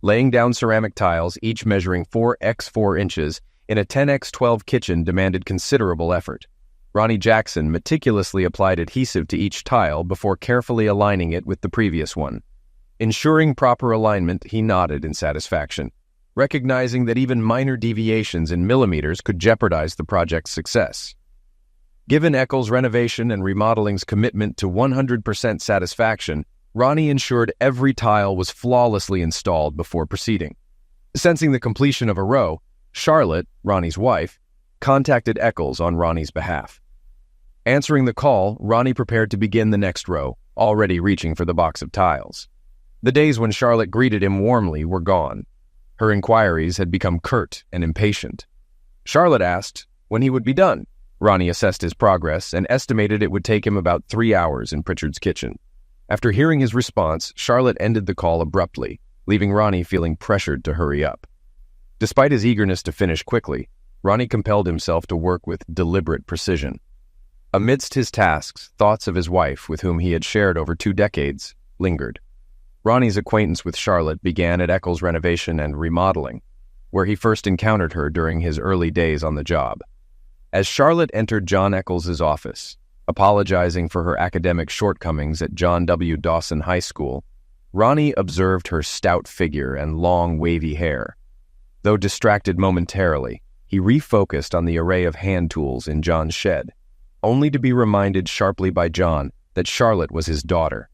Laying down ceramic tiles, each measuring 4x4 inches, in a 10x12 kitchen demanded considerable effort. Ronnie Jackson meticulously applied adhesive to each tile before carefully aligning it with the previous one. Ensuring proper alignment, he nodded in satisfaction, recognizing that even minor deviations in millimeters could jeopardize the project's success. Given Eccles' renovation and remodeling's commitment to 100% satisfaction, Ronnie ensured every tile was flawlessly installed before proceeding. Sensing the completion of a row, Charlotte, Ronnie's wife, contacted Eccles on Ronnie's behalf. Answering the call, Ronnie prepared to begin the next row, already reaching for the box of tiles. The days when Charlotte greeted him warmly were gone. Her inquiries had become curt and impatient. Charlotte asked when he would be done. Ronnie assessed his progress and estimated it would take him about 3 hours in Pritchard's kitchen. After hearing his response, Charlotte ended the call abruptly, leaving Ronnie feeling pressured to hurry up. Despite his eagerness to finish quickly, Ronnie compelled himself to work with deliberate precision. Amidst his tasks, thoughts of his wife, with whom he had shared over 2 decades, lingered. Ronnie's acquaintance with Charlotte began at Eccles' renovation and remodeling, where he first encountered her during his early days on the job. As Charlotte entered John Eccles' office, apologizing for her academic shortcomings at John W. Dawson High School, Ronnie observed her stout figure and long, wavy hair. Though distracted momentarily, he refocused on the array of hand tools in John's shed, only to be reminded sharply by John that Charlotte was his daughter.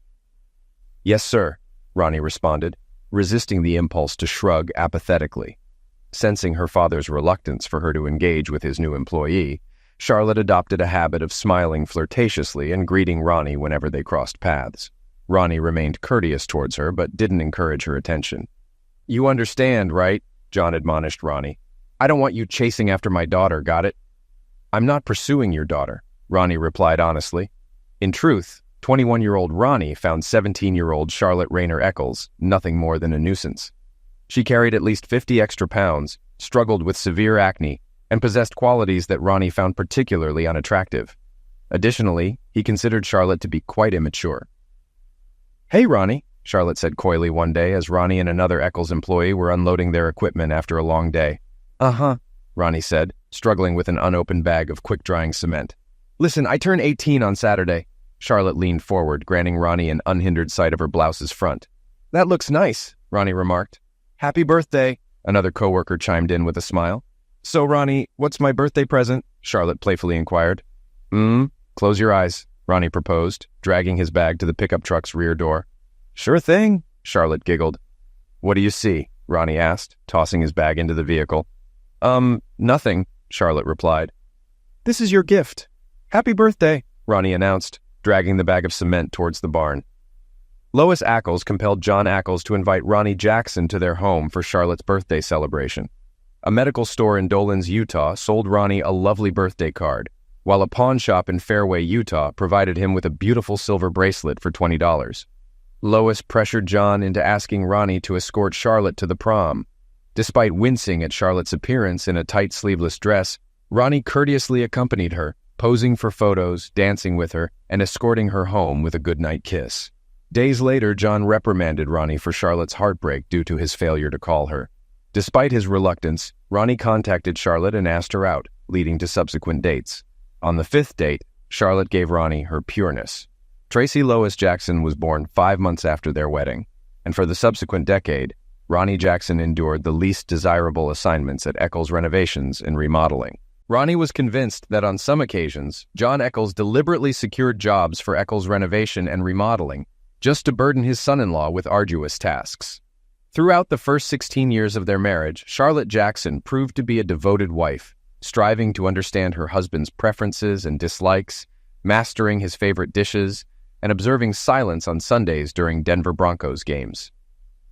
"Yes, sir," Ronnie responded, resisting the impulse to shrug apathetically. Sensing her father's reluctance for her to engage with his new employee, Charlotte adopted a habit of smiling flirtatiously and greeting Ronnie whenever they crossed paths. Ronnie remained courteous towards her, but didn't encourage her attention. "You understand, right?" John admonished Ronnie. "I don't want you chasing after my daughter, got it?" "I'm not pursuing your daughter," Ronnie replied honestly. In truth, 21-year-old Ronnie found 17-year-old Charlotte Rayner Eccles nothing more than a nuisance. She carried at least 50 extra pounds, struggled with severe acne, and possessed qualities that Ronnie found particularly unattractive. Additionally, he considered Charlotte to be quite immature. "Hey, Ronnie," Charlotte said coyly one day as Ronnie and another Eccles employee were unloading their equipment after a long day. "Uh-huh," Ronnie said, struggling with an unopened bag of quick-drying cement. "Listen, I turn 18 on Saturday." Charlotte leaned forward, granting Ronnie an unhindered sight of her blouse's front. "That looks nice," Ronnie remarked. "Happy birthday," another coworker chimed in with a smile. "So, Ronnie, what's my birthday present?" Charlotte playfully inquired. Close your eyes," Ronnie proposed, dragging his bag to the pickup truck's rear door. "Sure thing," Charlotte giggled. "What do you see?" Ronnie asked, tossing his bag into the vehicle. Nothing," Charlotte replied. "This is your gift. Happy birthday," Ronnie announced, dragging the bag of cement towards the barn. Lois Eccles compelled John Eccles to invite Ronnie Jackson to their home for Charlotte's birthday celebration. A medical store in Dolans, Utah sold Ronnie a lovely birthday card, while a pawn shop in Fairway, Utah provided him with a beautiful silver bracelet for $20. Lois pressured John into asking Ronnie to escort Charlotte to the prom. Despite wincing at Charlotte's appearance in a tight sleeveless dress, Ronnie courteously accompanied her, posing for photos, dancing with her, and escorting her home with a goodnight kiss. Days later, John reprimanded Ronnie for Charlotte's heartbreak due to his failure to call her. Despite his reluctance, Ronnie contacted Charlotte and asked her out, leading to subsequent dates. On the 5th date, Charlotte gave Ronnie her pureness. Tracy Lois Jackson was born 5 months after their wedding, and for the subsequent decade, Ronnie Jackson endured the least desirable assignments at Eccles renovations and remodeling. Ronnie was convinced that on some occasions, John Eccles deliberately secured jobs for Eccles renovation and remodeling just to burden his son-in-law with arduous tasks. Throughout the first 16 years of their marriage, Charlotte Jackson proved to be a devoted wife, striving to understand her husband's preferences and dislikes, mastering his favorite dishes, and observing silence on Sundays during Denver Broncos games.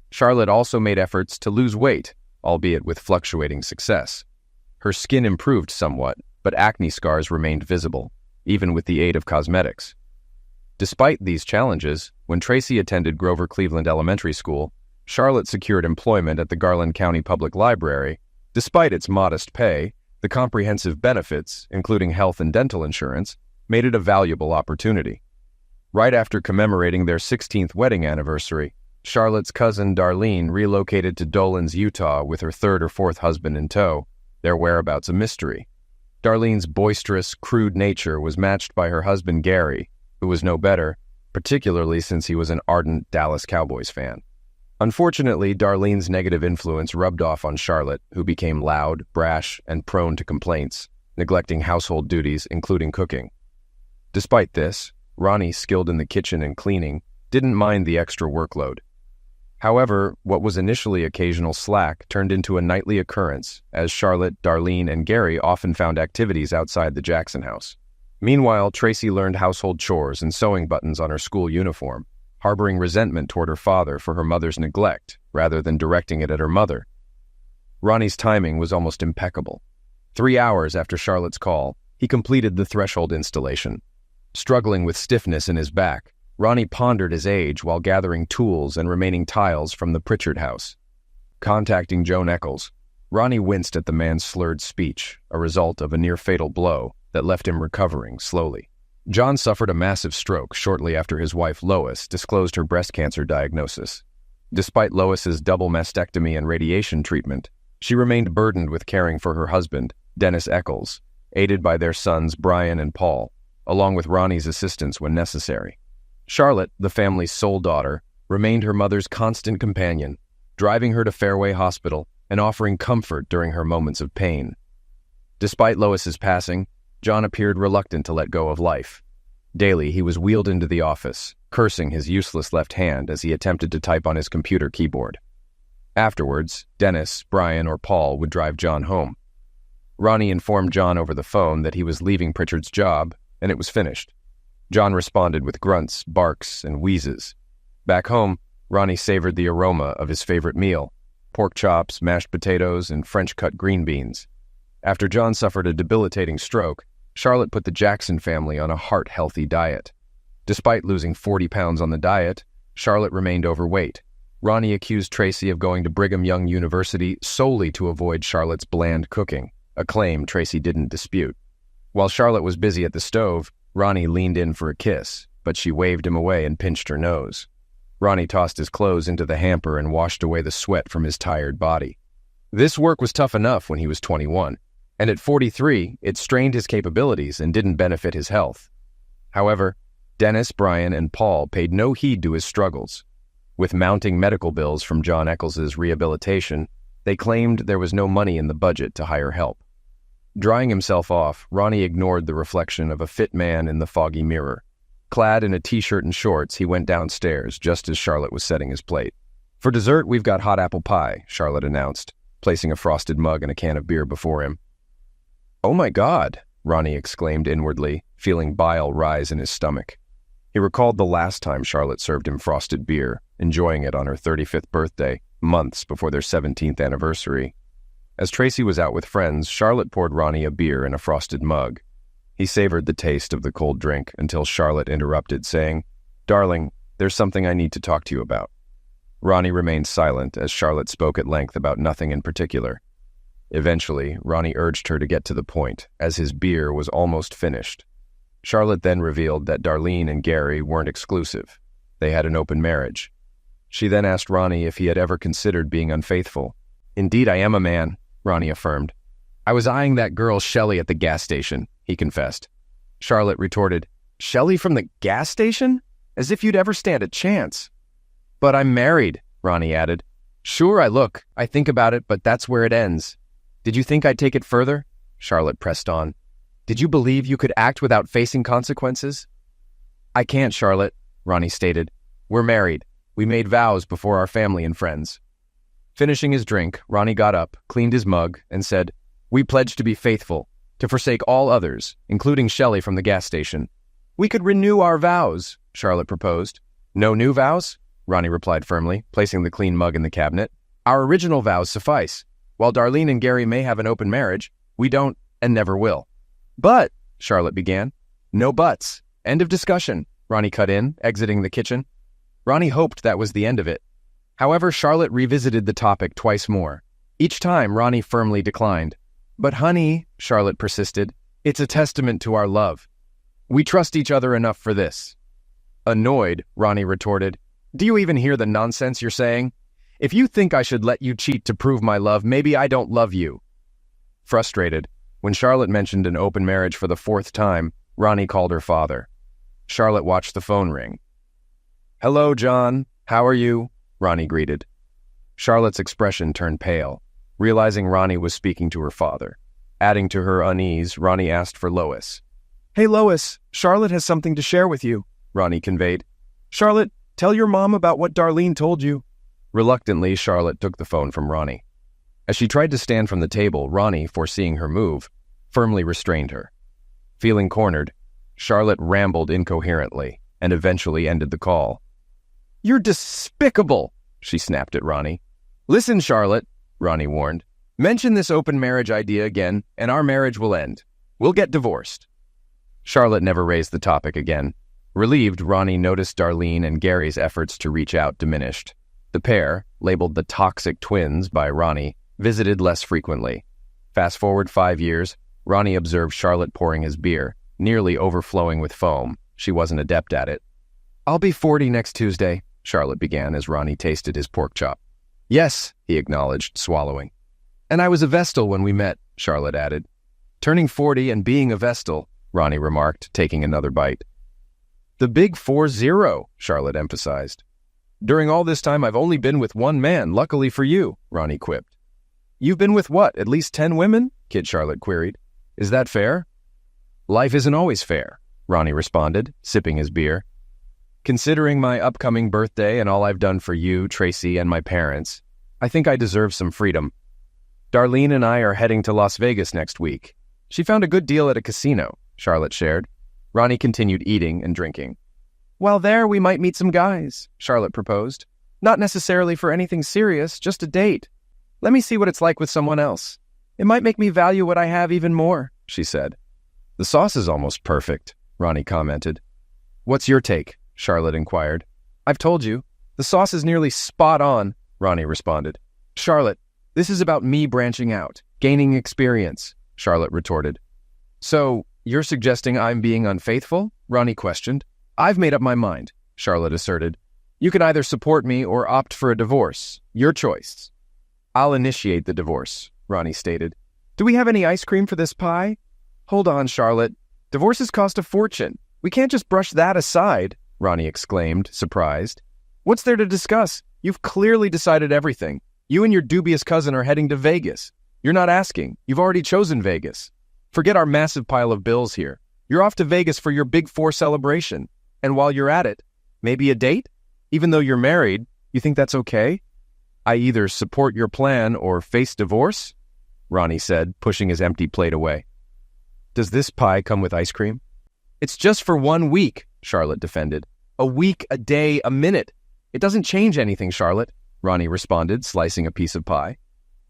Charlotte also made efforts to lose weight, albeit with fluctuating success. Her skin improved somewhat, but acne scars remained visible, even with the aid of cosmetics. Despite these challenges, when Tracy attended Grover Cleveland Elementary School, Charlotte secured employment at the Garland County Public Library. Despite its modest pay, the comprehensive benefits, including health and dental insurance, made it a valuable opportunity. Right after commemorating their 16th wedding anniversary, Charlotte's cousin Darlene relocated to Dolan's, Utah with her third or fourth husband in tow, their whereabouts a mystery. Darlene's boisterous, crude nature was matched by her husband Gary, who was no better, particularly since he was an ardent Dallas Cowboys fan. Unfortunately, Darlene's negative influence rubbed off on Charlotte, who became loud, brash, and prone to complaints, neglecting household duties, including cooking. Despite this, Ronnie, skilled in the kitchen and cleaning, didn't mind the extra workload. However, what was initially occasional slack turned into a nightly occurrence, as Charlotte, Darlene, and Gary often found activities outside the Jackson house. Meanwhile, Tracy learned household chores and sewing buttons on her school uniform, harboring resentment toward her father for her mother's neglect, rather than directing it at her mother. Ronnie's timing was almost impeccable. 3 hours after Charlotte's call, he completed the threshold installation. Struggling with stiffness in his back, Ronnie pondered his age while gathering tools and remaining tiles from the Pritchard house. Contacting Joan Eccles, Ronnie winced at the man's slurred speech, a result of a near-fatal blow that left him recovering slowly. John suffered a massive stroke shortly after his wife Lois disclosed her breast cancer diagnosis. Despite Lois's double mastectomy and radiation treatment, she remained burdened with caring for her husband, Dennis Eccles, aided by their sons Brian and Paul, along with Ronnie's assistance when necessary. Charlotte, the family's sole daughter, remained her mother's constant companion, driving her to Fairway Hospital and offering comfort during her moments of pain. Despite Lois's passing, John appeared reluctant to let go of life. Daily, he was wheeled into the office, cursing his useless left hand as he attempted to type on his computer keyboard. Afterwards, Dennis, Brian, or Paul would drive John home. Ronnie informed John over the phone that he was leaving Pritchard's job, and it was finished. John responded with grunts, barks, and wheezes. Back home, Ronnie savored the aroma of his favorite meal: pork chops, mashed potatoes, and French-cut green beans. After John suffered a debilitating stroke, Charlotte put the Jackson family on a heart-healthy diet. Despite losing 40 pounds on the diet, Charlotte remained overweight. Ronnie accused Tracy of going to Brigham Young University solely to avoid Charlotte's bland cooking, a claim Tracy didn't dispute. While Charlotte was busy at the stove, Ronnie leaned in for a kiss, but she waved him away and pinched her nose. Ronnie tossed his clothes into the hamper and washed away the sweat from his tired body. This work was tough enough when he was 21. And at 43, it strained his capabilities and didn't benefit his health. However, Dennis, Brian, and Paul paid no heed to his struggles. With mounting medical bills from John Eccles's rehabilitation, they claimed there was no money in the budget to hire help. Drying himself off, Ronnie ignored the reflection of a fit man in the foggy mirror. Clad in a t-shirt and shorts, he went downstairs just as Charlotte was setting his plate. "For dessert, we've got hot apple pie," Charlotte announced, placing a frosted mug and a can of beer before him. "Oh my God," Ronnie exclaimed inwardly, feeling bile rise in his stomach. He recalled the last time Charlotte served him frosted beer, enjoying it on her 35th birthday, months before their 17th anniversary. As Tracy was out with friends, Charlotte poured Ronnie a beer in a frosted mug. He savored the taste of the cold drink until Charlotte interrupted, saying, "Darling, there's something I need to talk to you about." Ronnie remained silent as Charlotte spoke at length about nothing in particular. Eventually, Ronnie urged her to get to the point, as his beer was almost finished. Charlotte then revealed that Darlene and Gary weren't exclusive. They had an open marriage. She then asked Ronnie if he had ever considered being unfaithful. "Indeed, I am a man," Ronnie affirmed. "I was eyeing that girl Shelley at the gas station," he confessed. Charlotte retorted, "Shelley from the gas station? As if you'd ever stand a chance." "But I'm married," Ronnie added. "Sure, I think about it, but that's where it ends." "Did you think I'd take it further?" Charlotte pressed on. "Did you believe you could act without facing consequences?" "I can't, Charlotte," Ronnie stated. "We're married. We made vows before our family and friends." Finishing his drink, Ronnie got up, cleaned his mug, and said, "We pledge to be faithful, to forsake all others, including Shelley from the gas station." "We could renew our vows," Charlotte proposed. "No new vows?" Ronnie replied firmly, placing the clean mug in the cabinet. "Our original vows suffice. While Darlene and Gary may have an open marriage, we don't and never will." "But," Charlotte began. "No buts. End of discussion," Ronnie cut in, exiting the kitchen. Ronnie hoped that was the end of it. However, Charlotte revisited the topic twice more. Each time, Ronnie firmly declined. "But honey," Charlotte persisted, "it's a testament to our love. We trust each other enough for this." Annoyed, Ronnie retorted, Do you even hear the nonsense you're saying? If you think I should let you cheat to prove my love, maybe I don't love you." Frustrated, when Charlotte mentioned an open marriage for the fourth time, Ronnie called her father. Charlotte watched the phone ring. "Hello, John. How are you?" Ronnie greeted. Charlotte's expression turned pale, realizing Ronnie was speaking to her father. Adding to her unease, Ronnie asked for Lois. "Hey, Lois, Charlotte has something to share with you," Ronnie conveyed. "Charlotte, tell your mom about what Darlene told you." Reluctantly, Charlotte took the phone from Ronnie. As she tried to stand from the table, Ronnie, foreseeing her move, firmly restrained her. Feeling cornered, Charlotte rambled incoherently and eventually ended the call. "You're despicable," she snapped at Ronnie. "Listen, Charlotte," Ronnie warned. "Mention this open marriage idea again, and our marriage will end. We'll get divorced." Charlotte never raised the topic again. Relieved, Ronnie noticed Darlene and Gary's efforts to reach out diminished. The pair, labeled the Toxic Twins by Ronnie, visited less frequently. Fast forward 5 years, Ronnie observed Charlotte pouring his beer, nearly overflowing with foam. She wasn't adept at it. "I'll be 40 next Tuesday," Charlotte began as Ronnie tasted his pork chop. "Yes," he acknowledged, swallowing. "And I was a Vestal when we met," Charlotte added. "Turning 40 and being a Vestal," Ronnie remarked, taking another bite. "The big 40, Charlotte emphasized. "During all this time, I've only been with one man, luckily for you," Ronnie quipped. "You've been with what, at least 10 women?" Kid Charlotte queried. "Is that fair?" "Life isn't always fair," Ronnie responded, sipping his beer. "Considering my upcoming birthday and all I've done for you, Tracy, and my parents, I think I deserve some freedom. Darlene and I are heading to Las Vegas next week. She found a good deal at a casino," Charlotte shared. Ronnie continued eating and drinking. "While there, we might meet some guys," Charlotte proposed. "Not necessarily for anything serious, just a date. Let me see what it's like with someone else. It might make me value what I have even more," she said. "The sauce is almost perfect," Ronnie commented. "What's your take?" Charlotte inquired. "I've told you. The sauce is nearly spot on," Ronnie responded. "Charlotte, this is about me branching out, gaining experience," Charlotte retorted. "So, you're suggesting I'm being unfaithful?" Ronnie questioned. "I've made up my mind," Charlotte asserted. "You can either support me or opt for a divorce. Your choice." "I'll initiate the divorce," Ronnie stated. "Do we have any ice cream for this pie?" "Hold on, Charlotte. Divorces cost a fortune. We can't just brush that aside," Ronnie exclaimed, surprised. "What's there to discuss? You've clearly decided everything. You and your dubious cousin are heading to Vegas. You're not asking. You've already chosen Vegas. Forget our massive pile of bills here. You're off to Vegas for your Big 4 celebration. And while you're at it, maybe a date? Even though you're married, you think that's okay? I either support your plan or face divorce," Ronnie said, pushing his empty plate away. "Does this pie come with ice cream?" "It's just for 1 week," Charlotte defended. "A week, a day, a minute. It doesn't change anything, Charlotte," Ronnie responded, slicing a piece of pie.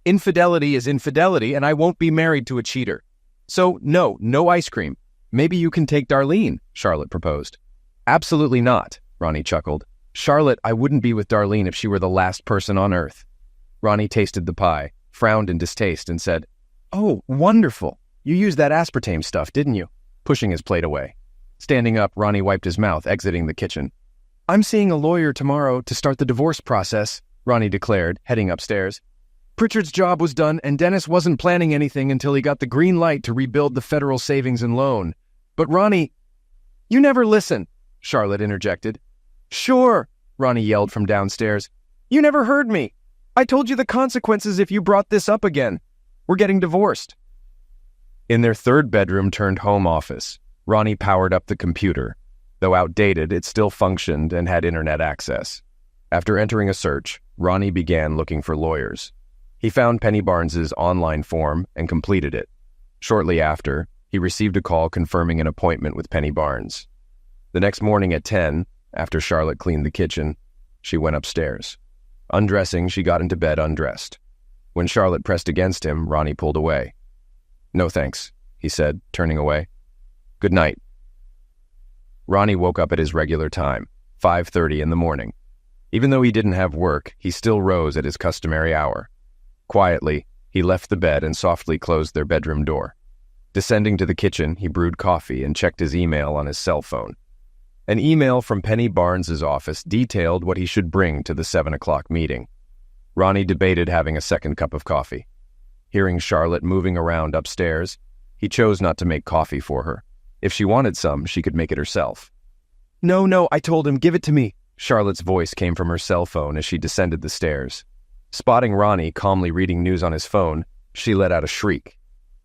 "Infidelity is infidelity, and I won't be married to a cheater. So, no ice cream. Maybe you can take Darlene," Charlotte proposed. "Absolutely not," Ronnie chuckled. "Charlotte, I wouldn't be with Darlene if she were the last person on earth." Ronnie tasted the pie, frowned in distaste, and said, "Oh, wonderful. You used that aspartame stuff, didn't you?" pushing his plate away. Standing up, Ronnie wiped his mouth, exiting the kitchen. "I'm seeing a lawyer tomorrow to start the divorce process," Ronnie declared, heading upstairs. "Pritchard's job was done, and Dennis wasn't planning anything until he got the green light to rebuild the federal savings and loan. But Ronnie—" "You never listen," Charlotte interjected. "Sure," Ronnie yelled from downstairs. "You never heard me. I told you the consequences if you brought this up again. We're getting divorced." In their third bedroom turned home office, Ronnie powered up the computer. Though outdated, it still functioned and had internet access. After entering a search, Ronnie began looking for lawyers. He found Penny Barnes's online form and completed it. Shortly after, he received a call confirming an appointment with Penny Barnes. The next morning at 10, after Charlotte cleaned the kitchen, she went upstairs. Undressing, she got into bed undressed. When Charlotte pressed against him, Ronnie pulled away. "No thanks," he said, turning away. "Good night." Ronnie woke up at his regular time, 5:30 in the morning. Even though he didn't have work, he still rose at his customary hour. Quietly, he left the bed and softly closed their bedroom door. Descending to the kitchen, he brewed coffee and checked his email on his cell phone. An email from Penny Barnes's office detailed what he should bring to the 7 o'clock meeting. Ronnie debated having a second cup of coffee. Hearing Charlotte moving around upstairs, he chose not to make coffee for her. If she wanted some, she could make it herself. No, I told him, give it to me. Charlotte's voice came from her cell phone as she descended the stairs. Spotting Ronnie calmly reading news on his phone, she let out a shriek.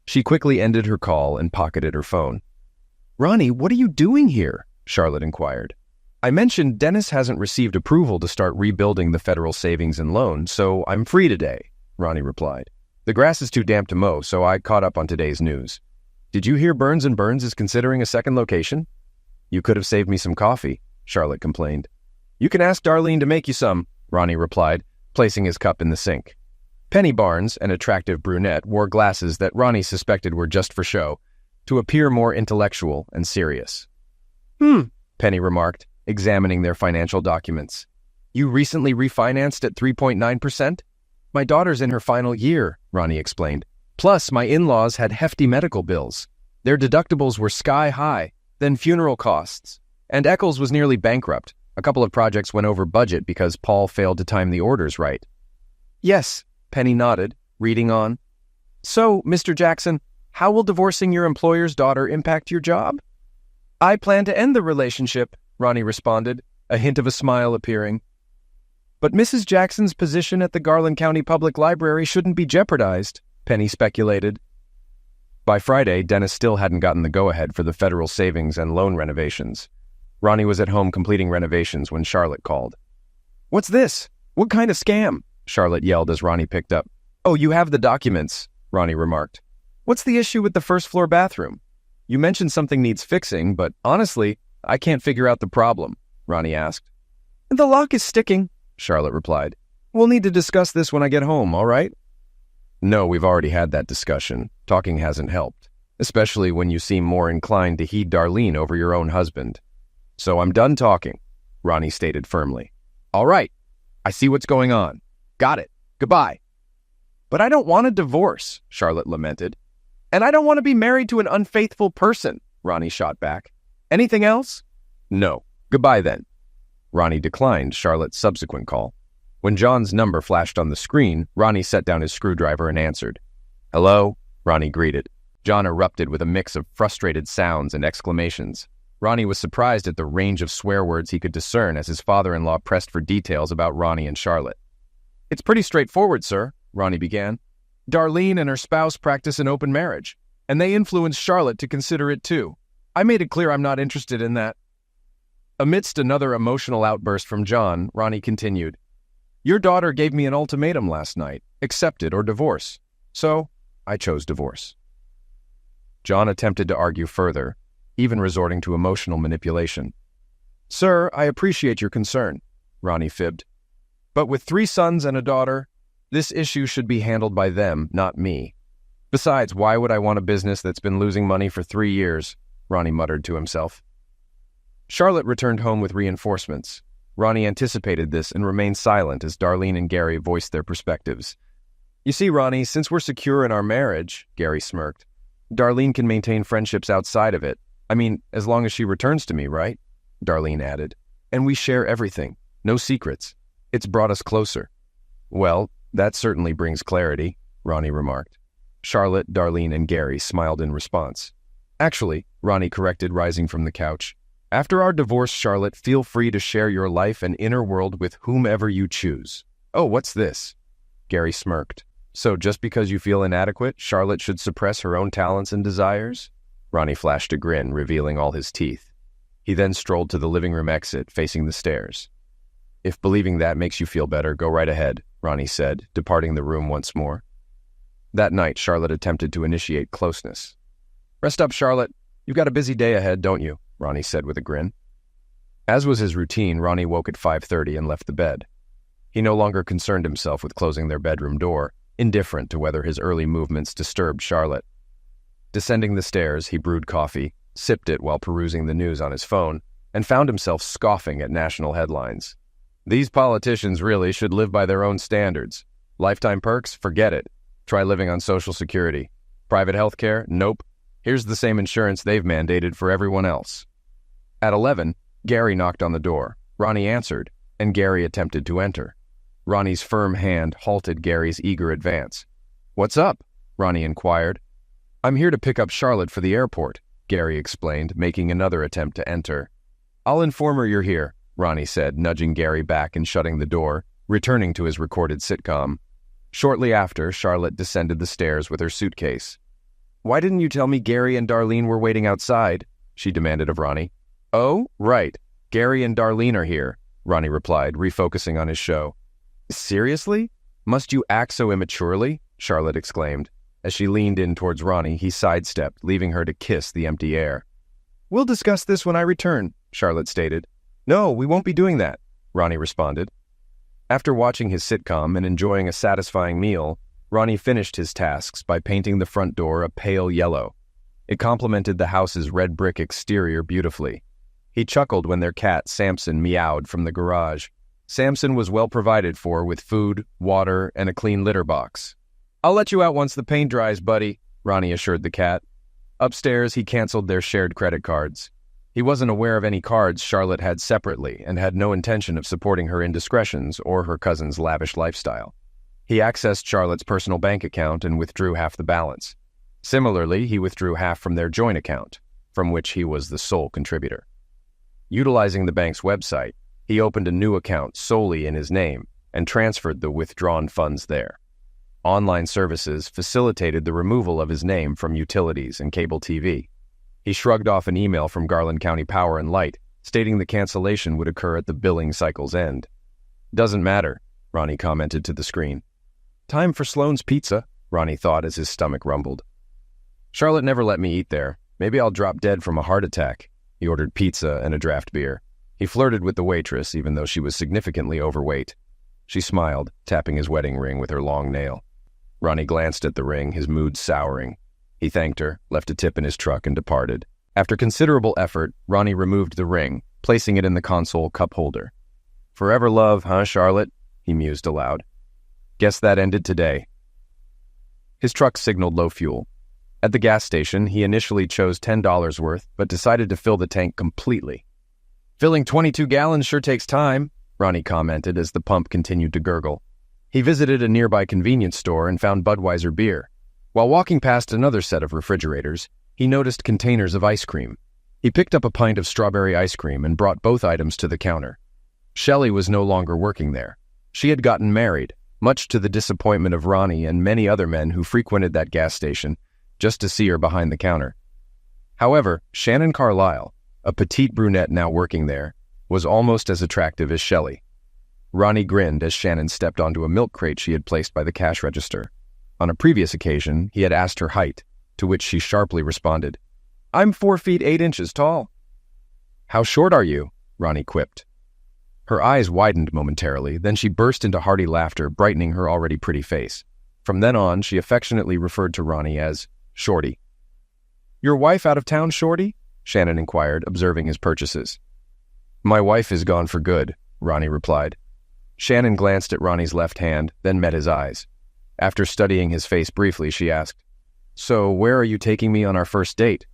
She quickly ended her call and pocketed her phone. Ronnie, what are you doing here? Charlotte inquired. I mentioned Dennis hasn't received approval to start rebuilding the federal savings and loan, so I'm free today, Ronnie replied. The grass is too damp to mow, so I caught up on today's news. Did you hear Burns & Burns is considering a second location? You could have saved me some coffee, Charlotte complained. You can ask Darlene to make you some, Ronnie replied, placing his cup in the sink. Penny Barnes, an attractive brunette, wore glasses that Ronnie suspected were just for show, to appear more intellectual and serious. Penny remarked, examining their financial documents. You recently refinanced at 3.9%? My daughter's in her final year, Ronnie explained. Plus, my in-laws had hefty medical bills. Their deductibles were sky high, then funeral costs. And Eccles was nearly bankrupt. A couple of projects went over budget because Paul failed to time the orders right. Yes, Penny nodded, reading on. So, Mr. Jackson, how will divorcing your employer's daughter impact your job? I plan to end the relationship, Ronnie responded, a hint of a smile appearing. But Mrs. Jackson's position at the Garland County Public Library shouldn't be jeopardized, Penny speculated. By Friday, Dennis still hadn't gotten the go-ahead for the federal savings and loan renovations. Ronnie was at home completing renovations when Charlotte called. What's this? What kind of scam? Charlotte yelled as Ronnie picked up. Oh, you have the documents, Ronnie remarked. What's the issue with the first-floor bathroom? You mentioned something needs fixing, but honestly, I can't figure out the problem, Ronnie asked. The lock is sticking, Charlotte replied. We'll need to discuss this when I get home, all right? No, we've already had that discussion. Talking hasn't helped, especially when you seem more inclined to heed Darlene over your own husband. So I'm done talking, Ronnie stated firmly. All right, I see what's going on. Got it. Goodbye. But I don't want a divorce, Charlotte lamented. And I don't want to be married to an unfaithful person, Ronnie shot back. Anything else? No. Goodbye then. Ronnie declined Charlotte's subsequent call. When John's number flashed on the screen, Ronnie set down his screwdriver and answered. Hello? Ronnie greeted. John erupted with a mix of frustrated sounds and exclamations. Ronnie was surprised at the range of swear words he could discern as his father-in-law pressed for details about Ronnie and Charlotte. It's pretty straightforward, sir, Ronnie began. Darlene and her spouse practice an open marriage, and they influenced Charlotte to consider it too. I made it clear I'm not interested in that. Amidst another emotional outburst from John, Ronnie continued. Your daughter gave me an ultimatum last night, accept it or divorce. So, I chose divorce. John attempted to argue further, even resorting to emotional manipulation. Sir, I appreciate your concern, Ronnie fibbed. But with 3 sons and a daughter, this issue should be handled by them, not me. Besides, why would I want a business that's been losing money for 3 years? Ronnie muttered to himself. Charlotte returned home with reinforcements. Ronnie anticipated this and remained silent as Darlene and Gary voiced their perspectives. You see, Ronnie, since we're secure in our marriage, Gary smirked, Darlene can maintain friendships outside of it. I mean, as long as she returns to me, right? Darlene added. And we share everything. No secrets. It's brought us closer. Well, that certainly brings clarity, Ronnie remarked. Charlotte, Darlene, and Gary smiled in response. Actually, Ronnie corrected, rising from the couch, after our divorce, Charlotte, feel free to share your life and inner world with whomever you choose. Oh, what's this? Gary smirked. So just because you feel inadequate, Charlotte should suppress her own talents and desires? Ronnie flashed a grin, revealing all his teeth. He then strolled to the living room exit, facing the stairs. If believing that makes you feel better, go right ahead, Ronnie said, departing the room once more. That night, Charlotte attempted to initiate closeness. Rest up, Charlotte. You've got a busy day ahead, don't you? Ronnie said with a grin. As was his routine, Ronnie woke at 5:30 and left the bed. He no longer concerned himself with closing their bedroom door, indifferent to whether his early movements disturbed Charlotte. Descending the stairs, he brewed coffee, sipped it while perusing the news on his phone, and found himself scoffing at national headlines. These politicians really should live by their own standards. Lifetime perks? Forget it. Try living on Social Security. Private health care? Nope. Here's the same insurance they've mandated for everyone else. At 11, Gary knocked on the door. Ronnie answered, and Gary attempted to enter. Ronnie's firm hand halted Gary's eager advance. "What's up?" Ronnie inquired. "I'm here to pick up Charlotte for the airport," Gary explained, making another attempt to enter. "I'll inform her you're here," Ronnie said, nudging Gary back and shutting the door, returning to his recorded sitcom. Shortly after, Charlotte descended the stairs with her suitcase. "Why didn't you tell me Gary and Darlene were waiting outside?" she demanded of Ronnie. "Oh, right. Gary and Darlene are here," Ronnie replied, refocusing on his show. "Seriously? Must you act so immaturely?" Charlotte exclaimed. As she leaned in towards Ronnie, he sidestepped, leaving her to kiss the empty air. "We'll discuss this when I return," Charlotte stated. "No, we won't be doing that," Ronnie responded. After watching his sitcom and enjoying a satisfying meal, Ronnie finished his tasks by painting the front door a pale yellow. It complemented the house's red brick exterior beautifully. He chuckled when their cat, Samson, meowed from the garage. Samson was well provided for with food, water, and a clean litter box. "I'll let you out once the paint dries, buddy," Ronnie assured the cat. Upstairs, he canceled their shared credit cards. He wasn't aware of any cards Charlotte had separately and had no intention of supporting her indiscretions or her cousin's lavish lifestyle. He accessed Charlotte's personal bank account and withdrew half the balance. Similarly, he withdrew half from their joint account, from which he was the sole contributor. Utilizing the bank's website, he opened a new account solely in his name and transferred the withdrawn funds there. Online services facilitated the removal of his name from utilities and cable TV. He shrugged off an email from Garland County Power and Light, stating the cancellation would occur at the billing cycle's end. "Doesn't matter," Ronnie commented to the screen. "Time for Sloan's Pizza," Ronnie thought as his stomach rumbled. "Charlotte never let me eat there. Maybe I'll drop dead from a heart attack." He ordered pizza and a draft beer. He flirted with the waitress, even though she was significantly overweight. She smiled, tapping his wedding ring with her long nail. Ronnie glanced at the ring, his mood souring. He thanked her, left a tip in his truck, and departed. After considerable effort, Ronnie removed the ring, placing it in the console cup holder. "Forever love, huh, Charlotte?" he mused aloud. "Guess that ended today." His truck signaled low fuel. At the gas station, he initially chose $10 worth, but decided to fill the tank completely. "Filling 22 gallons sure takes time," Ronnie commented as the pump continued to gurgle. He visited a nearby convenience store and found Budweiser beer. While walking past another set of refrigerators, he noticed containers of ice cream. He picked up a pint of strawberry ice cream and brought both items to the counter. Shelley was no longer working there. She had gotten married, much to the disappointment of Ronnie and many other men who frequented that gas station just to see her behind the counter. However, Shannon Carlisle, a petite brunette now working there, was almost as attractive as Shelley. Ronnie grinned as Shannon stepped onto a milk crate she had placed by the cash register. On a previous occasion, he had asked her height, to which she sharply responded, "I'm 4 feet 8 inches tall." "How short are you?" Ronnie quipped. Her eyes widened momentarily, then she burst into hearty laughter, brightening her already pretty face. From then on, she affectionately referred to Ronnie as Shorty. "Your wife out of town, Shorty?" Shannon inquired, observing his purchases. "My wife is gone for good," Ronnie replied. Shannon glanced at Ronnie's left hand, then met his eyes. After studying his face briefly, she asked, "So where are you taking me on our first date?"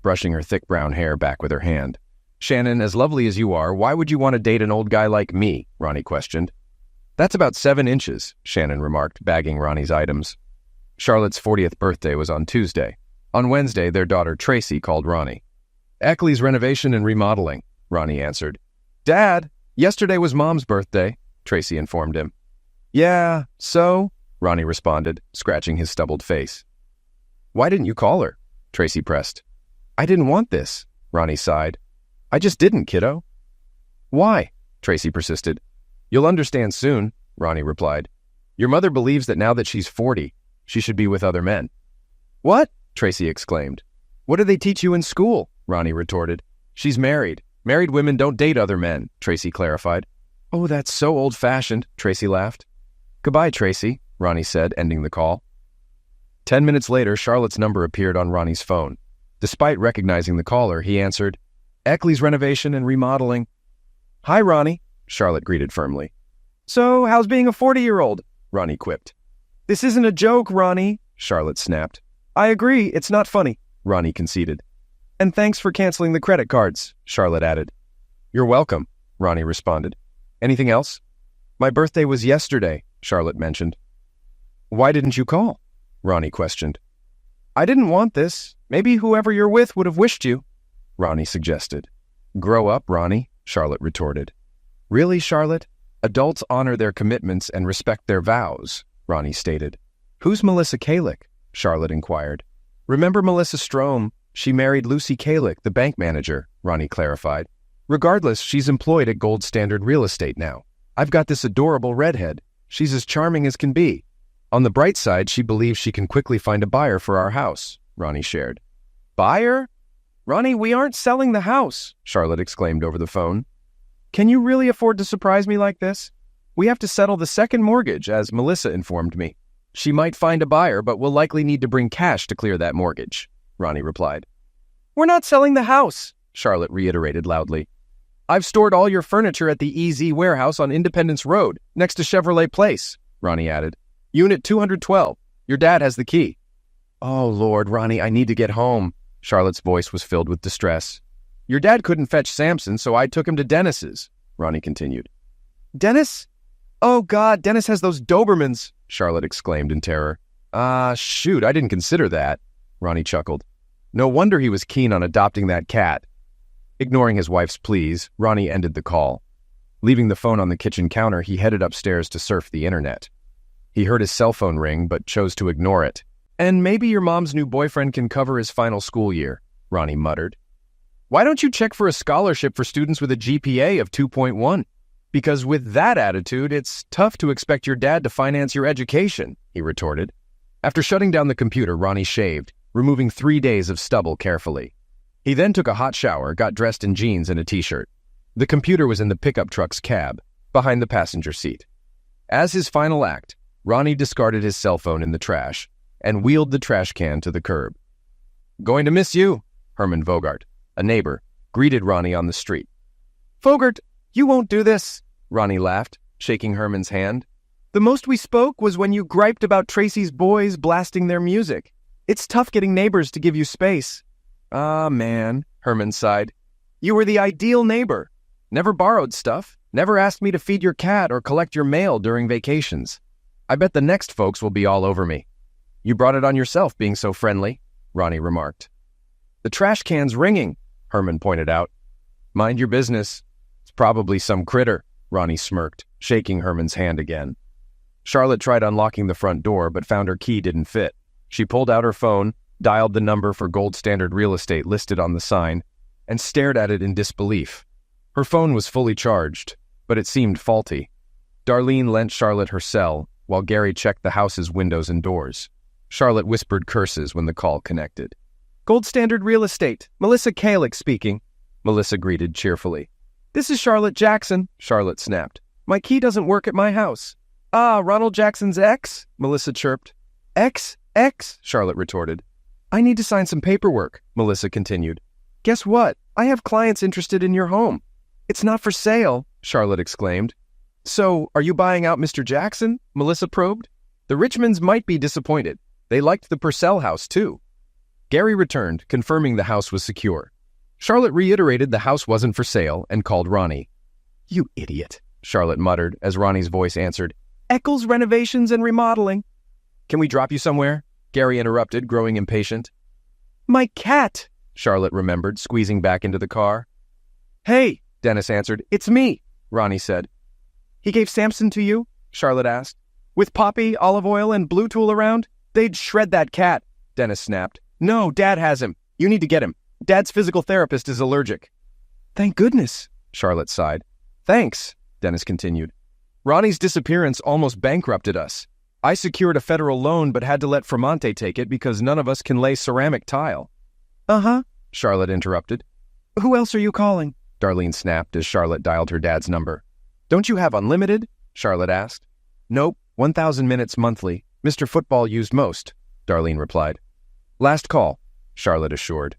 Brushing her thick brown hair back with her hand. "Shannon, as lovely as you are, why would you want to date an old guy like me?" Ronnie questioned. "That's about 7 inches, Shannon remarked, bagging Ronnie's items. Charlotte's 40th birthday was on Tuesday. On Wednesday, their daughter Tracy called Ronnie. "Eckley's renovation and remodeling," Ronnie answered. "Dad, yesterday was Mom's birthday," Tracy informed him. "Yeah, so?" Ronnie responded, scratching his stubbled face. "Why didn't you call her?" Tracy pressed. "I didn't want this," Ronnie sighed. "I just didn't, kiddo." "Why?" Tracy persisted. "You'll understand soon," Ronnie replied. "Your mother believes that now that she's 40, she should be with other men." "What?" Tracy exclaimed. "What do they teach you in school?" Ronnie retorted. "She's married. Married women don't date other men," Tracy clarified. "Oh, that's so old-fashioned," Tracy laughed. "Goodbye, Tracy," Ronnie said, ending the call. 10 minutes later, Charlotte's number appeared on Ronnie's phone. Despite recognizing the caller, he answered, "Eckley's renovation and remodeling." "Hi, Ronnie," Charlotte greeted firmly. "So, how's being a 40-year-old?" Ronnie quipped. "This isn't a joke, Ronnie," Charlotte snapped. "I agree, it's not funny," Ronnie conceded. "And thanks for canceling the credit cards," Charlotte added. You're welcome, Ronnie responded. Anything else? My birthday was yesterday, Charlotte mentioned. Why didn't you call? Ronnie questioned. I didn't want this. Maybe whoever you're with would have wished you, Ronnie suggested. Grow up, Ronnie, Charlotte retorted. Really, Charlotte? Adults honor their commitments and respect their vows, Ronnie stated. Who's Melissa Kalick? Charlotte inquired. Remember Melissa Strome? She married Lucy Kalick, the bank manager, Ronnie clarified. Regardless, she's employed at Gold Standard Real Estate now. I've got this adorable redhead. She's as charming as can be. On the bright side, she believes she can quickly find a buyer for our house, Ronnie shared. Buyer? Ronnie, we aren't selling the house, Charlotte exclaimed over the phone. Can you really afford to surprise me like this? We have to settle the second mortgage, as Melissa informed me. She might find a buyer, but we'll likely need to bring cash to clear that mortgage, Ronnie replied. We're not selling the house, Charlotte reiterated loudly. I've stored all your furniture at the EZ warehouse on Independence Road, next to Chevrolet Place, Ronnie added. Unit 212. Your dad has the key. Oh, Lord, Ronnie, I need to get home. Charlotte's voice was filled with distress. Your dad couldn't fetch Samson, so I took him to Dennis's, Ronnie continued. Dennis? Oh, God, Dennis has those Dobermans, Charlotte exclaimed in terror. Shoot, I didn't consider that, Ronnie chuckled. No wonder he was keen on adopting that cat. Ignoring his wife's pleas, Ronnie ended the call. Leaving the phone on the kitchen counter, he headed upstairs to surf the internet. He heard his cell phone ring, but chose to ignore it. And maybe your mom's new boyfriend can cover his final school year, Ronnie muttered. Why don't you check for a scholarship for students with a GPA of 2.1? Because with that attitude, it's tough to expect your dad to finance your education, he retorted. After shutting down the computer, Ronnie shaved, removing 3 days of stubble carefully. He then took a hot shower, got dressed in jeans and a t-shirt. The computer was in the pickup truck's cab, behind the passenger seat. As his final act, Ronnie discarded his cell phone in the trash and wheeled the trash can to the curb. Going to miss you, Herman Vogart, a neighbor, greeted Ronnie on the street. Vogart, you won't do this, Ronnie laughed, shaking Herman's hand. The most we spoke was when you griped about Tracy's boys blasting their music. It's tough getting neighbors to give you space. Ah, man, Herman sighed. You were the ideal neighbor. Never borrowed stuff, never asked me to feed your cat or collect your mail during vacations. I bet the next folks will be all over me. You brought it on yourself being so friendly, Ronnie remarked. The trash can's ringing, Herman pointed out. Mind your business. It's probably some critter, Ronnie smirked, shaking Herman's hand again. Charlotte tried unlocking the front door, but found her key didn't fit. She pulled out her phone, dialed the number for Gold Standard Real Estate listed on the sign, and stared at it in disbelief. Her phone was fully charged, but it seemed faulty. Darlene lent Charlotte her cell, while Gary checked the house's windows and doors. Charlotte whispered curses when the call connected. Gold Standard Real Estate, Melissa Kalick speaking, Melissa greeted cheerfully. This is Charlotte Jackson, Charlotte snapped. My key doesn't work at my house. Ah, Ronald Jackson's ex, Melissa chirped. Ex, Charlotte retorted. I need to sign some paperwork, Melissa continued. Guess what? I have clients interested in your home. It's not for sale, Charlotte exclaimed. So, are you buying out Mr. Jackson? Melissa probed. The Richmonds might be disappointed. They liked the Purcell house, too. Gary returned, confirming the house was secure. Charlotte reiterated the house wasn't for sale and called Ronnie. You idiot, Charlotte muttered as Ronnie's voice answered. Eccles Renovations and Remodeling. Can we drop you somewhere? Gary interrupted, growing impatient. My cat, Charlotte remembered, squeezing back into the car. Hey, Dennis answered. It's me, Ronnie said. He gave Samson to you? Charlotte asked. With Poppy, Olive Oil, and Blue Tool around? They'd shred that cat, Dennis snapped. No, Dad has him. You need to get him. Dad's physical therapist is allergic. Thank goodness, Charlotte sighed. Thanks, Dennis continued. Ronnie's disappearance almost bankrupted us. I secured a federal loan but had to let Fremante take it because none of us can lay ceramic tile. Uh-huh, Charlotte interrupted. Who else are you calling? Darlene snapped as Charlotte dialed her dad's number. Don't you have unlimited? Charlotte asked. Nope, 1,000 minutes monthly. Mr. Football used most, Darlene replied. Last call, Charlotte assured.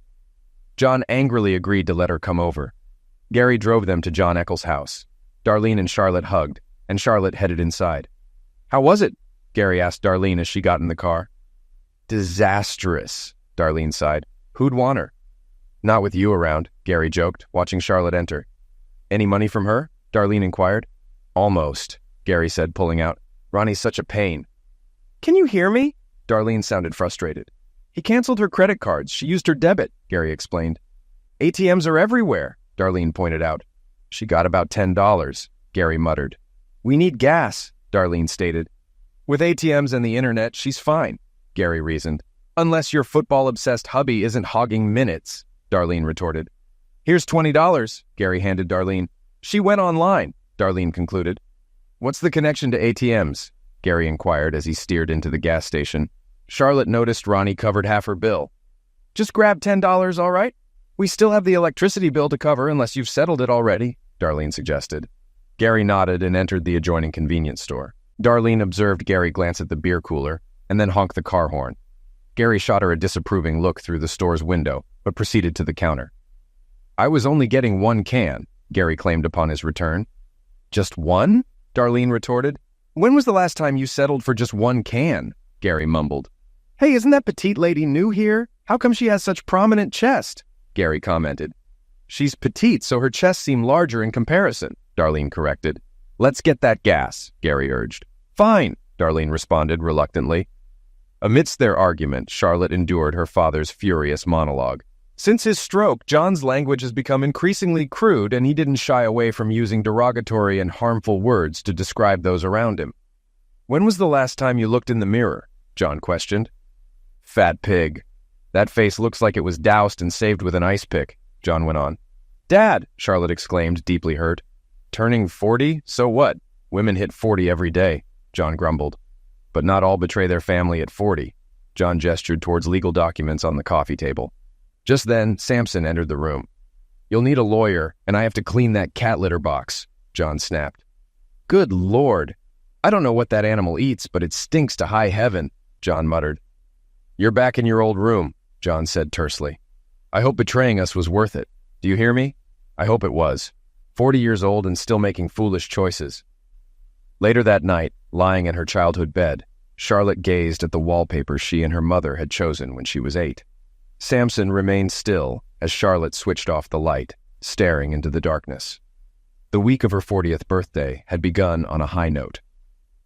John angrily agreed to let her come over. Gary drove them to John Eccles' house. Darlene and Charlotte hugged, and Charlotte headed inside. How was it? Gary asked Darlene as she got in the car. Disastrous, Darlene sighed. Who'd want her? Not with you around, Gary joked, watching Charlotte enter. Any money from her? Darlene inquired. Almost, Gary said, pulling out. Ronnie's such a pain. Can you hear me? Darlene sounded frustrated. He canceled her credit cards. She used her debit, Gary explained. ATMs are everywhere, Darlene pointed out. She got about $10, Gary muttered. We need gas, Darlene stated. With ATMs and the internet, she's fine, Gary reasoned. Unless your football-obsessed hubby isn't hogging minutes, Darlene retorted. Here's $20, Gary handed Darlene. She went online, Darlene concluded. What's the connection to ATMs? Gary inquired as he steered into the gas station. Charlotte noticed Ronnie covered half her bill. Just grab $10, all right? We still have the electricity bill to cover unless you've settled it already, Darlene suggested. Gary nodded and entered the adjoining convenience store. Darlene observed Gary glance at the beer cooler and then honk the car horn. Gary shot her a disapproving look through the store's window, but proceeded to the counter. I was only getting one can, Gary claimed upon his return. Just one? Darlene retorted. When was the last time you settled for just one can? Gary mumbled. Hey, isn't that petite lady new here? How come she has such prominent chest? Gary commented. She's petite, so her chest seemed larger in comparison, Darlene corrected. Let's get that gas, Gary urged. Fine, Darlene responded reluctantly. Amidst their argument, Charlotte endured her father's furious monologue. Since his stroke, John's language has become increasingly crude, and he didn't shy away from using derogatory and harmful words to describe those around him. When was the last time you looked in the mirror? John questioned. Fat pig. That face looks like it was doused and saved with an ice pick, John went on. Dad, Charlotte exclaimed, deeply hurt. Turning 40? So what? Women hit 40 every day, John grumbled. But not all betray their family at 40. John gestured towards legal documents on the coffee table. Just then, Samson entered the room. You'll need a lawyer, and I have to clean that cat litter box, John snapped. Good Lord. I don't know what that animal eats, but it stinks to high heaven, John muttered. You're back in your old room, John said tersely. I hope betraying us was worth it. Do you hear me? I hope it was. 40 years old and still making foolish choices. Later that night, lying in her childhood bed, Charlotte gazed at the wallpaper she and her mother had chosen when she was 8. Samson remained still as Charlotte switched off the light, staring into the darkness. The week of her 40th birthday had begun on a high note.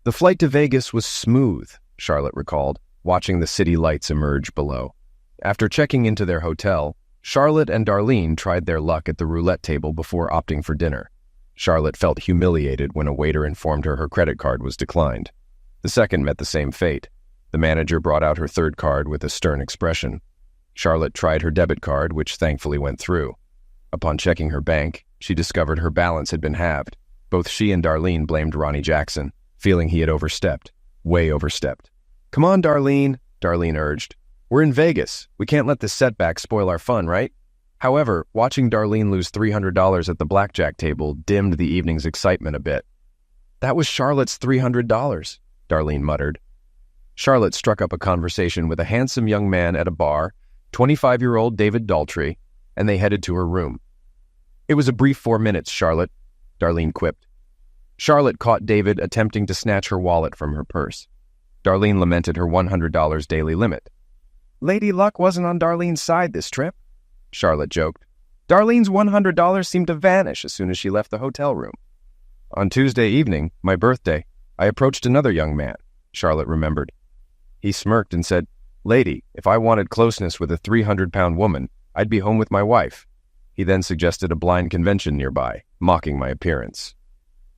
The flight to Vegas was smooth, Charlotte recalled, watching the city lights emerge below. After checking into their hotel, Charlotte and Darlene tried their luck at the roulette table before opting for dinner. Charlotte felt humiliated when a waiter informed her credit card was declined. The second met the same fate. The manager brought out her third card with a stern expression. Charlotte tried her debit card, which thankfully went through. Upon checking her bank, she discovered her balance had been halved. Both she and Darlene blamed Ronnie Jackson, feeling he had overstepped. Way overstepped. Come on, Darlene, Darlene urged. We're in Vegas. We can't let this setback spoil our fun, right? However, watching Darlene lose $300 at the blackjack table dimmed the evening's excitement a bit. That was Charlotte's $300, Darlene muttered. Charlotte struck up a conversation with a handsome young man at a bar, 25-year-old David Daltrey, and they headed to her room. It was a brief 4 minutes, Charlotte, Darlene quipped. Charlotte caught David attempting to snatch her wallet from her purse. Darlene lamented her $100 daily limit. Lady Luck wasn't on Darlene's side this trip, Charlotte joked. Darlene's $100 seemed to vanish as soon as she left the hotel room. On Tuesday evening, my birthday, I approached another young man, Charlotte remembered. He smirked and said, Lady, if I wanted closeness with a 300-pound woman, I'd be home with my wife. He then suggested a blind convention nearby, mocking my appearance.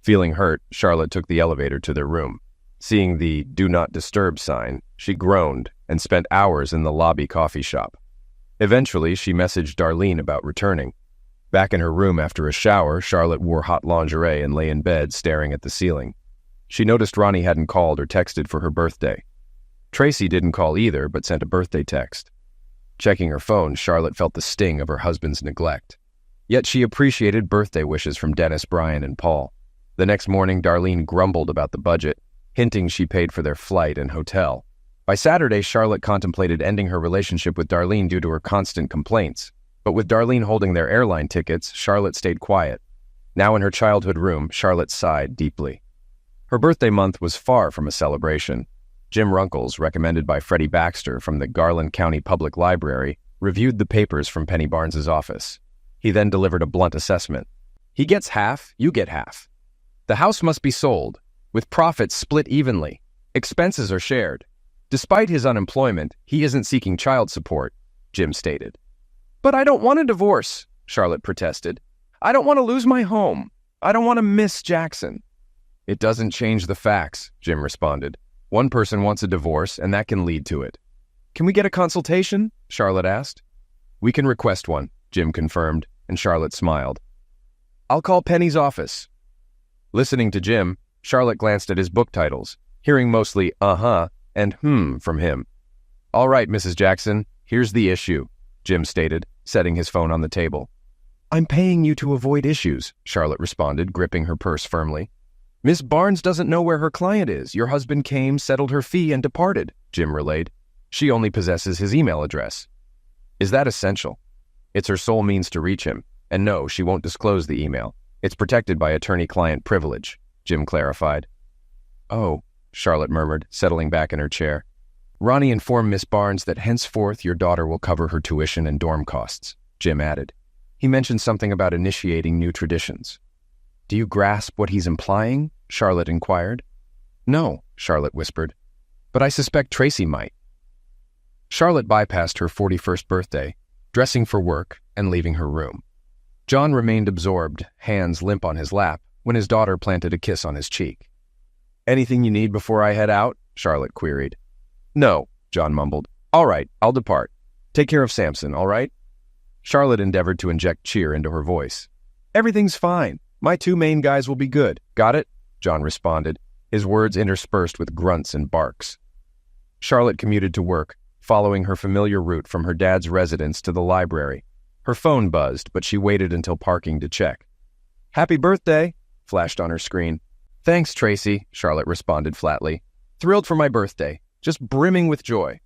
Feeling hurt, Charlotte took the elevator to their room. Seeing the "Do Not Disturb" sign, she groaned and spent hours in the lobby coffee shop. Eventually, she messaged Darlene about returning. Back in her room after a shower, Charlotte wore hot lingerie and lay in bed staring at the ceiling. She noticed Ronnie hadn't called or texted for her birthday. Tracy didn't call either, but sent a birthday text. Checking her phone, Charlotte felt the sting of her husband's neglect. Yet she appreciated birthday wishes from Dennis, Brian, and Paul. The next morning, Darlene grumbled about the budget, hinting she paid for their flight and hotel. By Saturday, Charlotte contemplated ending her relationship with Darlene due to her constant complaints. But with Darlene holding their airline tickets, Charlotte stayed quiet. Now in her childhood room, Charlotte sighed deeply. Her birthday month was far from a celebration. Jim Runkles, recommended by Freddie Baxter from the Garland County Public Library, reviewed the papers from Penny Barnes's office. He then delivered a blunt assessment. He gets half, you get half. The house must be sold, with profits split evenly. Expenses are shared. Despite his unemployment, he isn't seeking child support, Jim stated. But I don't want a divorce, Charlotte protested. I don't want to lose my home. I don't want to miss Jackson. It doesn't change the facts, Jim responded. One person wants a divorce, and that can lead to it. Can we get a consultation? Charlotte asked. We can request one, Jim confirmed, and Charlotte smiled. I'll call Penny's office. Listening to Jim, Charlotte glanced at his book titles, hearing mostly uh-huh and from him. All right, Mrs. Jackson, here's the issue, Jim stated, setting his phone on the table. I'm paying you to avoid issues, Charlotte responded, gripping her purse firmly. Miss Barnes doesn't know where her client is. Your husband came, settled her fee, and departed, Jim relayed. She only possesses his email address. Is that essential? It's her sole means to reach him, and no, she won't disclose the email. It's protected by attorney-client privilege, Jim clarified. Oh, Charlotte murmured, settling back in her chair. Ronnie informed Miss Barnes that henceforth your daughter will cover her tuition and dorm costs, Jim added. He mentioned something about initiating new traditions. Do you grasp what he's implying? Charlotte inquired. No, Charlotte whispered, but I suspect Tracy might. Charlotte bypassed her 41st birthday, dressing for work and leaving her room. John remained absorbed, hands limp on his lap, when his daughter planted a kiss on his cheek. Anything you need before I head out? Charlotte queried. No, John mumbled. All right, I'll depart. Take care of Samson, all right? Charlotte endeavored to inject cheer into her voice. Everything's fine. My two main guys will be good. Got it? John responded, his words interspersed with grunts and barks. Charlotte commuted to work, following her familiar route from her dad's residence to the library. Her phone buzzed, but she waited until parking to check. Happy birthday, flashed on her screen. Thanks, Tracy, Charlotte responded flatly. Thrilled for my birthday, just brimming with joy.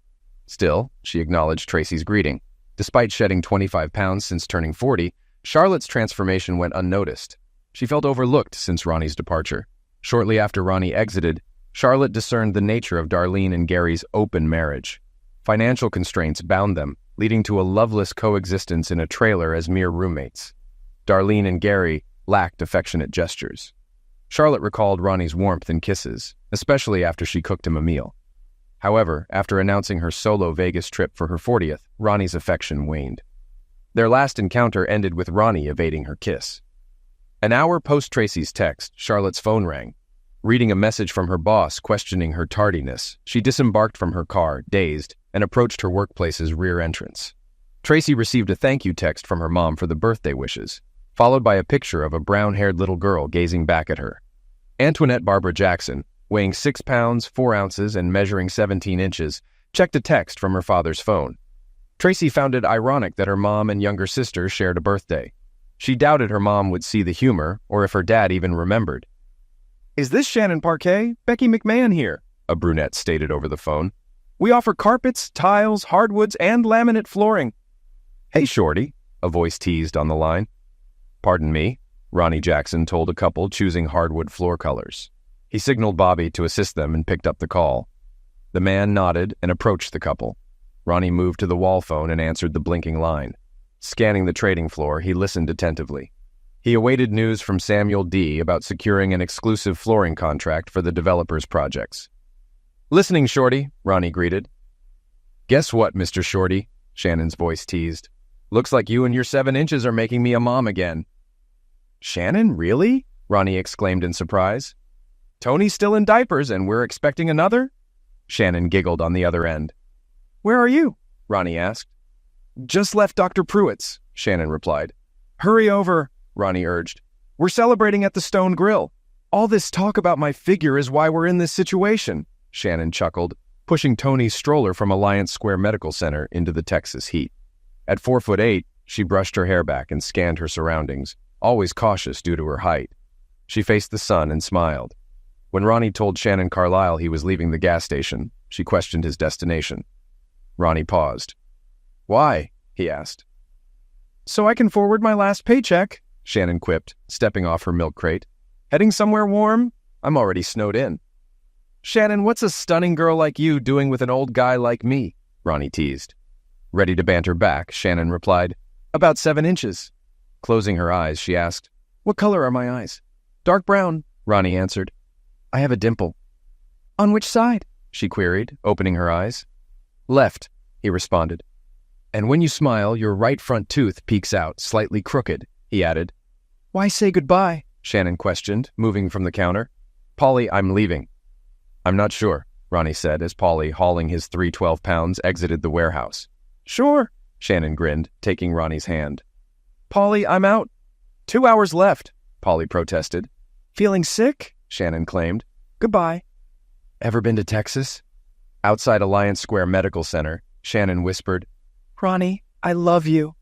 Still, she acknowledged Tracy's greeting. Despite shedding 25 pounds since turning 40, Charlotte's transformation went unnoticed. She felt overlooked since Ronnie's departure. Shortly after Ronnie exited, Charlotte discerned the nature of Darlene and Gary's open marriage. Financial constraints bound them, leading to a loveless coexistence in a trailer as mere roommates. Darlene and Gary lacked affectionate gestures. Charlotte recalled Ronnie's warmth and kisses, especially after she cooked him a meal. However, after announcing her solo Vegas trip for her 40th, Ronnie's affection waned. Their last encounter ended with Ronnie evading her kiss. An hour post Tracy's text, Charlotte's phone rang. Reading a message from her boss questioning her tardiness, she disembarked from her car, dazed, and approached her workplace's rear entrance. Tracy received a thank you text from her mom for the birthday wishes, followed by a picture of a brown-haired little girl gazing back at her. Antoinette Barbara Jackson, weighing 6 pounds, 4 ounces, and measuring 17 inches, checked a text from her father's phone. Tracy found it ironic that her mom and younger sister shared a birthday. She doubted her mom would see the humor, or if her dad even remembered. Is this Shannon Parquet? Becky McMahon here, a brunette stated over the phone. We offer carpets, tiles, hardwoods, and laminate flooring. Hey, Shorty, a voice teased on the line. Pardon me, Ronnie Jackson told a couple choosing hardwood floor colors. He signaled Bobby to assist them and picked up the call. The man nodded and approached the couple. Ronnie moved to the wall phone and answered the blinking line. Scanning the trading floor, he listened attentively. He awaited news from Samuel D. about securing an exclusive flooring contract for the developer's projects. Listening, Shorty, Ronnie greeted. Guess what, Mr. Shorty? Shannon's voice teased. Looks like you and your 7 inches are making me a mom again. Shannon, really? Ronnie exclaimed in surprise. Tony's still in diapers and we're expecting another? Shannon giggled on the other end. Where are you? Ronnie asked. Just left Dr. Pruitt's, Shannon replied. Hurry over, Ronnie urged. We're celebrating at the Stone Grill. All this talk about my figure is why we're in this situation, Shannon chuckled, pushing Tony's stroller from Alliance Square Medical Center into the Texas heat. At 4'8", she brushed her hair back and scanned her surroundings, always cautious due to her height. She faced the sun and smiled. When Ronnie told Shannon Carlisle he was leaving the gas station, she questioned his destination. Ronnie paused. Why? He asked. So I can forward my last paycheck, Shannon quipped, stepping off her milk crate. Heading somewhere warm? I'm already snowed in. Shannon, what's a stunning girl like you doing with an old guy like me? Ronnie teased. Ready to banter back, Shannon replied, About 7 inches. Closing her eyes, she asked, What color are my eyes? Dark brown, Ronnie answered. I have a dimple. On which side? She queried, opening her eyes. Left, he responded. And when you smile, your right front tooth peeks out, slightly crooked, he added. Why say goodbye? Shannon questioned, moving from the counter. Polly, I'm leaving. I'm not sure, Ronnie said as Polly, hauling his 312 pounds, exited the warehouse. Sure, Shannon grinned, taking Ronnie's hand. Polly, I'm out. 2 hours left, Polly protested. Feeling sick? Shannon claimed. Goodbye. Ever been to Texas? Outside Alliance Square Medical Center, Shannon whispered, Ronnie, I love you.